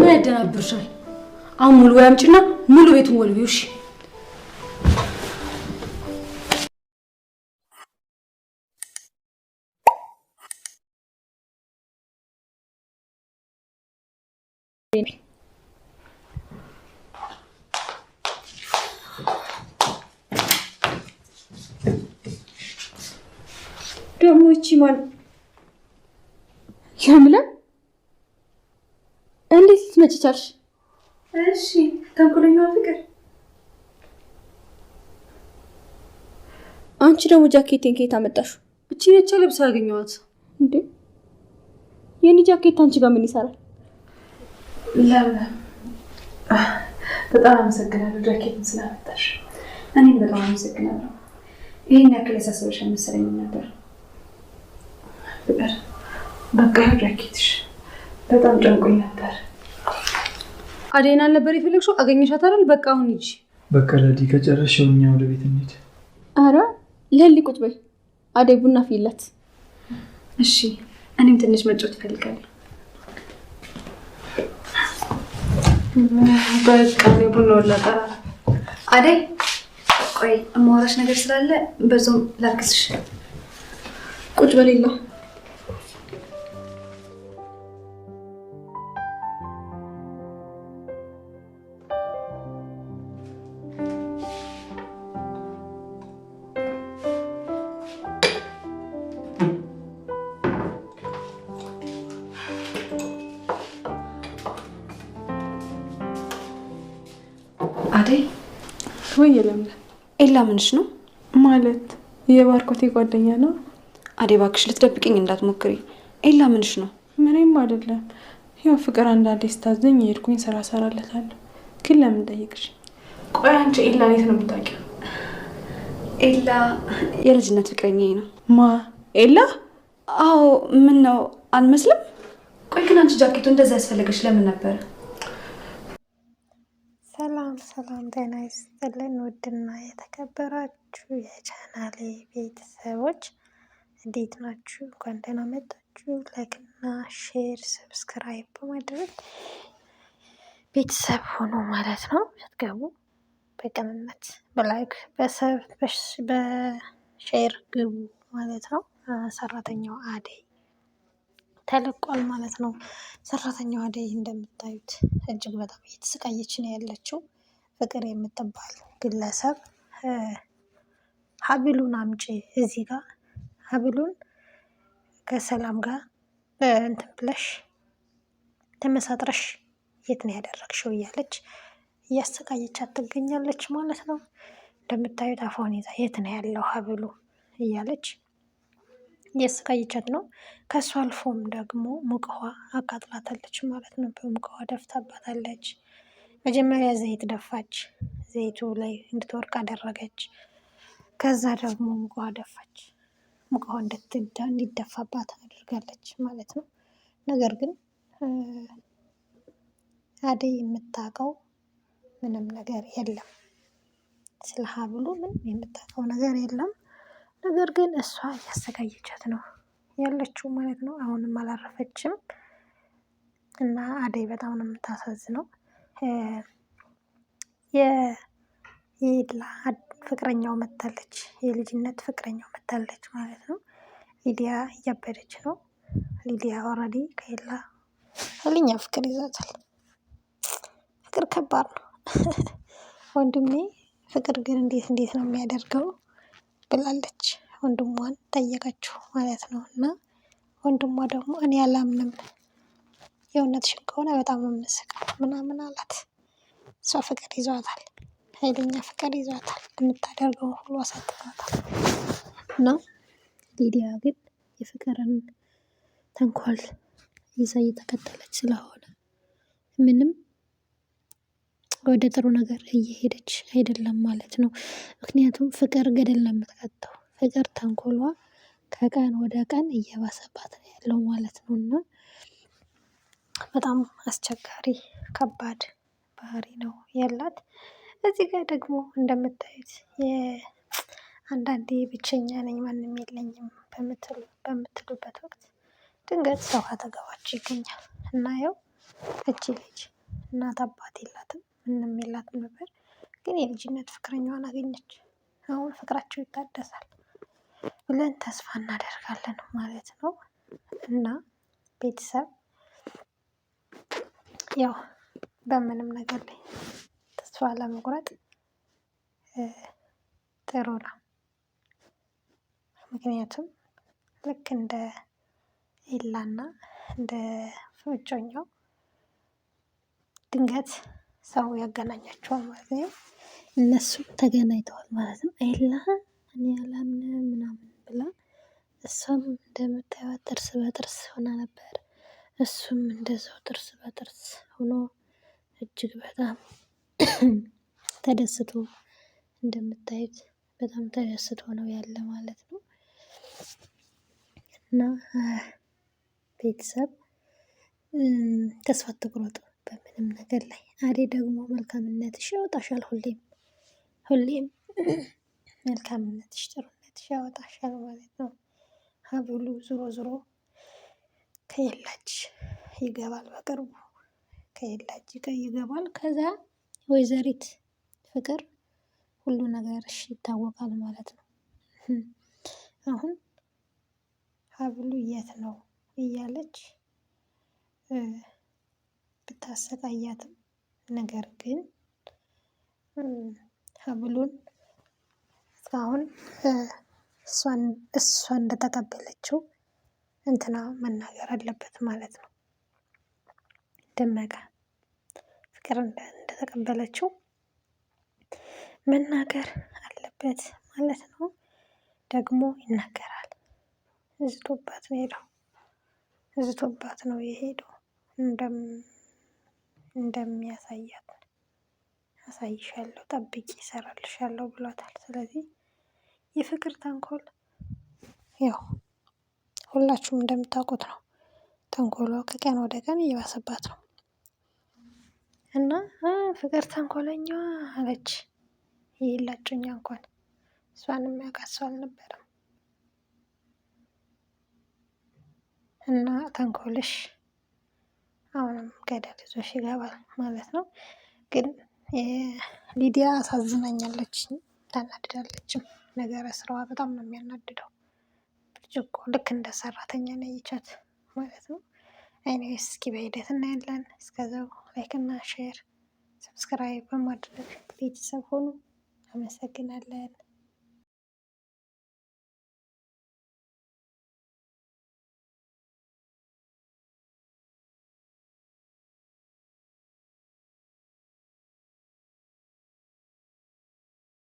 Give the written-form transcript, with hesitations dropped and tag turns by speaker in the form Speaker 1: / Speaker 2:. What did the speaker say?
Speaker 1: ምን ያደናብርሻል? አሁን ሙሉ ወይ አምጪና ሙሉ ቤቱን ወልቢው። እሺ
Speaker 2: ደግሞ እቺ ማን ያምላ እንዴት ልትመጪ ቻልሽ?
Speaker 3: እሺ ተንኮለኛዋ ፍቅር፣
Speaker 2: አንቺ ደግሞ ጃኬቴን ከየት አመጣሽው?
Speaker 1: እቺ ነች ልብስ ያገኘኋት።
Speaker 2: እንዴ የኔ ጃኬት አንቺ ጋር ምን ይሰራል?
Speaker 3: ለምን? በጣም አመሰግናለሁ ጃኬትን ስላመጣሽ። እኔም በጣም አመሰግናለሁ። ይሄን ያክል ያሳሰበሽ መሰለኝ ነበር። ፍቅር በቃ ጃኬትሽ በጣም ጨንቆኝ ነበር።
Speaker 1: አዴን አልነበር የፈለግሽው? አገኘሻት አይደል? በቃ አሁን ሂጂ።
Speaker 4: በቃ ለዲ ከጨረስሽው እኛ ወደ ቤት እንሂድ።
Speaker 2: አረ ለሊ ቁጭ በይ፣ አደይ ቡና ፊላት።
Speaker 3: እሺ እኔም ትንሽ መጫወት እፈልጋለሁ። በቃ ነው ቡና ወላጣራ። አደይ ቆይ እማወራሽ ነገር ስላለ በዛው ላክስሽ።
Speaker 2: ቁጭ በሌላ
Speaker 3: አደይ
Speaker 5: ወይ ለምን
Speaker 3: ኤላ ምንሽ ነው?
Speaker 5: ማለት የባርኮቴ ጓደኛ ነው።
Speaker 3: አደይ እባክሽ ልትደብቂኝ እንዳትሞክሪ። ኤላ ምንሽ ነው?
Speaker 5: ምንም አይደለም። ያው ፍቅር አንዳንዴ ስታዘኝ የሄድኩኝ ስራ ሰራለታለሁ። ግን ለምን ጠይቅሽ? ቆይ አንቺ ኤላ የት ነው የምታውቂው?
Speaker 3: ኤላ የልጅነት ፍቅረኛዬ ነው።
Speaker 5: ማ ኤላ?
Speaker 3: አዎ ምን ነው አልመስልም? ቆይ ግን አንቺ ጃኬቱ እንደዛ ያስፈልገሽ ለምን ነበር?
Speaker 6: ሰላም ጤና ይስጥልን። ውድና የተከበራችሁ የቻናሌ ቤተሰቦች እንዴት ናችሁ? እንኳን ደህና መጣችሁ። ላይክና ሼር ሰብስክራይብ በማድረግ ቤተሰብ ሆኖ ማለት ነው። ስትገቡ በቅንነት በላይክ በሼር ግቡ ማለት ነው። ሰራተኛው አደይ ተለቋል ማለት ነው። ሰራተኛው አደይ እንደምታዩት እጅግ በጣም እየተሰቃየች ነው ያለችው። ፍቅር የምትባል ግለሰብ ሀብሉን አምጪ እዚህ ጋር ሀብሉን ከሰላም ጋር እንትን ብለሽ ተመሳጥረሽ የት ነው ያደረግሽው እያለች እያሰቃየቻት ትገኛለች ማለት ነው። እንደምታዩት አፏን ይዛ የት ነው ያለው ሀብሉ እያለች እያሰቃየቻት ነው። ከሱ አልፎም ደግሞ ሙቅ ውሃ አቃጥላታለች ማለት ነው። በሙቅ ውሃ ደፍታባታለች። መጀመሪያ ዘይት ደፋች፣ ዘይቱ ላይ እንድትወርቅ አደረገች። ከዛ ደግሞ ሙቅ ውሃ ደፋች፣ ሙቅ ውሃ እንዲደፋባት አድርጋለች ማለት ነው። ነገር ግን አደይ የምታውቀው ምንም ነገር የለም። ስለ ሀብሉ ምንም የምታውቀው ነገር የለም። ነገር ግን እሷ እያሰቃየቻት ነው ያለችው ማለት ነው። አሁንም አላረፈችም እና አደይ በጣም ነው የምታሳዝነው። የኤላ ፍቅረኛው መታለች፣ የልጅነት ፍቅረኛው መታለች ማለት ነው። ሊዲያ እያበደች ነው። ሊዲያ ኦልሬዲ ከኤላ ኃይለኛ ፍቅር ይዛታል። ፍቅር ከባድ ነው ወንድሜ። ፍቅር ግን እንዴት ነው የሚያደርገው ብላለች። ወንድሟን ጠየቀችው ማለት ነው። እና ወንድሟ ደግሞ እኔ አላምንም፣ የእውነትሽን ከሆነ በጣም የምስቀው ምናምን አላት። እሷ ፍቅር ይዟታል፣ ኃይለኛ ፍቅር ይዟታል። የምታደርገው ሁሉ አሳጥቷታል። እና ሊዲያ ግን የፍቅርን ተንኮል ይዛ እየተከተለች ስለሆነ ምንም ወደ ጥሩ ነገር እየሄደች አይደለም ማለት ነው። ምክንያቱም ፍቅር ገደል ነው የምትከተው። ፍቅር ተንኮሏ ከቀን ወደ ቀን እየባሰባት ነው ያለው ማለት ነው። እና በጣም አስቸጋሪ ከባድ ባህሪ ነው ያላት። እዚህ ጋር ደግሞ እንደምታዩት አንዳንዴ ብቸኛ ነኝ ማንም የለኝም በምትሉበት ወቅት ድንገት ሰው አጠገባችሁ ይገኛል እና ያው እቺ ልጅ እናት አባት የላትም፣ ምንም የላትም ነበር። ግን የልጅነት ፍቅረኛዋን አገኘች። አሁን ፍቅራቸው ይታደሳል ብለን ተስፋ እናደርጋለን ማለት ነው። እና ቤተሰብ ያው በምንም ነገር ላይ ተስፋ ለመቁረጥ ጥሩ ነው። ምክንያቱም ልክ እንደ ኤላና እንደ ፍጮኛው ድንገት ሰው ያገናኛቸዋል ማለት ነው። እነሱ ተገናኝተዋል ማለት ነው። ኤላ እኔ አላምንም ምናምን ብላ እሷም እንደምታዩት ጥርስ በጥርስ ሆና ነበር። እሱም እንደዛው ጥርስ በጥርስ ሆኖ እጅግ በጣም ተደስቶ እንደምታዩት በጣም ተደስቶ ነው ያለ ማለት ነው። እና ቤተሰብ ተስፋ አትቁረጡ በምንም ነገር ላይ። አዴ ደግሞ መልካምነትሽ ያወጣሻል። ሁሌም መልካምነትሽ ጥሩነትሽ ያወጣሻል ማለት ነው። ሀብሉ ዞሮ ዞሮ ከኤላጅ ይገባል፣ በቅርቡ ከኤላጅ ይገባል። ከዛ ወይዘሪት ፍቅር ሁሉ ነገርሽ ይታወቃል ማለት ነው። አሁን ሀብሉ የት ነው እያለች ብታሰቃያትም ነገር ግን ሀብሉን እስካሁን እሷ እንደተቀበለችው እንትና መናገር አለበት ማለት ነው። ደመቀ ፍቅር እንደተቀበለችው መናገር አለበት ማለት ነው። ደግሞ ይናገራል። ዝቶባት ነው የሄደው። እንደሚያሳያት አሳይሻለሁ፣ ጠብቂ፣ እሰራልሻለሁ ብሏታል። ስለዚህ የፍቅር ተንኮል ያው ሁላችሁም እንደምታውቁት ነው። ተንኮሏ ከቀን ወደ ቀን እየባሰባት ነው። እና ፍቅር ተንኮለኛዋ አለች። የላችሁኛ እንኳን እሷንም የሚያውቃት ሰው አልነበረም። እና ተንኮልሽ አሁንም ገደል ይዞሽ ይገባል ማለት ነው። ግን ሊዲያ አሳዝናኛለች፣ ታናድዳለችም። ነገረ ስራዋ በጣም ነው የሚያናድደው። ብርጭቆ ልክ እንደ ሰራተኛ ነው ያየቻት ማለት ነው። ኤኒዌይስ እስኪ በሂደት እናያለን። እስከዛው ላይክ እና ሼር ሰብስክራይብ በማድረግ ቤተሰብ ሆኑ። አመሰግናለን።